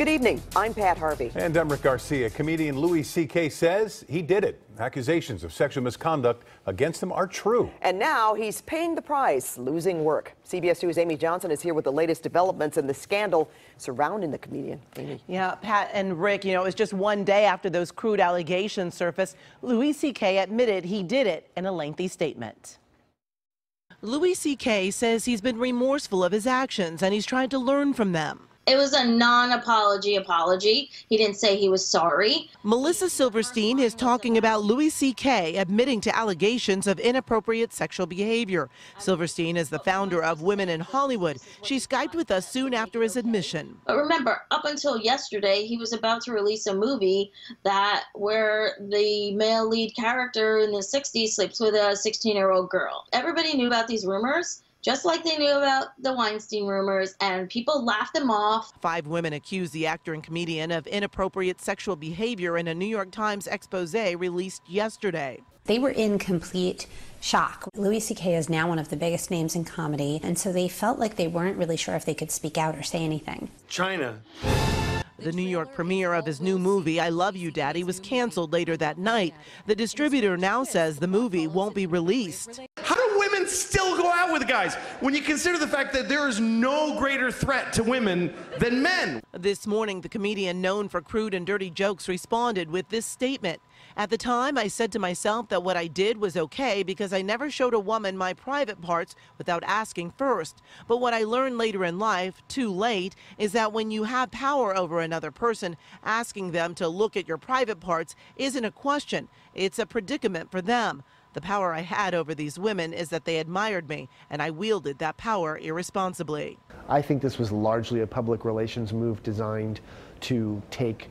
Good evening. I'm Pat Harvey. And I'm Rick Garcia. Comedian Louis C.K. says he did it. Accusations of sexual misconduct against him are true. And now he's paying the price, losing work. CBS News' Amy Johnson is here with the latest developments in the scandal surrounding the comedian. Amy. Yeah, Pat and Rick, it was just one day after those crude allegations surfaced. Louis C.K. admitted he did it in a lengthy statement. Louis C.K. says he's been remorseful of his actions and he's tried to learn from them. It was a non-apology apology. He didn't say he was sorry. Melissa Silverstein is talking about Louis C.K. admitting to allegations of inappropriate sexual behavior. Silverstein is the founder of Women in Hollywood. She Skyped with us soon after his admission. But remember, up until yesterday, he was about to release a movie where the male lead character in the 60s sleeps with a 16-year-old girl. Everybody knew about these rumors, just like they knew about the Weinstein rumors, and people laughed them off. 5 women accused the actor and comedian of inappropriate sexual behavior in a New York Times expose released yesterday. They were in complete shock. Louis C.K. is now one of the biggest names in comedy, and so they felt like they weren't really sure if they could speak out or say anything. China. The New York premiere of his new movie, I Love You, Daddy, was canceled later that night. The distributor now says the movie won't be released. How do women still go out with guys when you consider the fact that there is no greater threat to women than men? This morning, the comedian known for crude and dirty jokes responded with this statement. At the time, I said to myself that what I did was okay because I never showed a woman my private parts without asking first. But what I learned later in life, too late, is that when you have power over another person, asking them to look at your private parts isn't a question. It's a predicament for them. The power I had over these women is that they admired me, and I wielded that power irresponsibly. I think this was largely a public relations move designed to take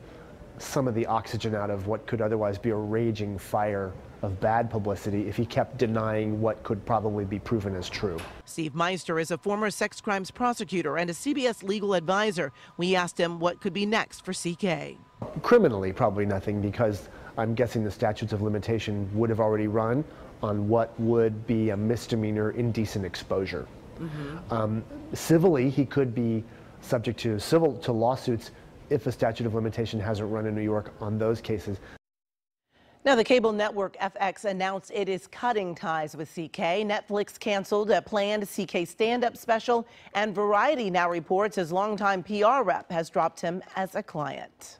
some of the oxygen out of what could otherwise be a raging fire of bad publicity if he kept denying what could probably be proven as true. Steve Meister is a former sex crimes prosecutor and a CBS legal advisor. We asked him what could be next for CK. Criminally, probably nothing, because I'm guessing the statutes of limitation would have already run on what would be a misdemeanor indecent exposure. Civilly, he could be subject to lawsuits if a statute of limitation hasn't run in New York on those cases. Now, the cable network FX announced it is cutting ties with CK. Netflix canceled a planned CK stand-up special, and Variety now reports his longtime PR rep has dropped him as a client.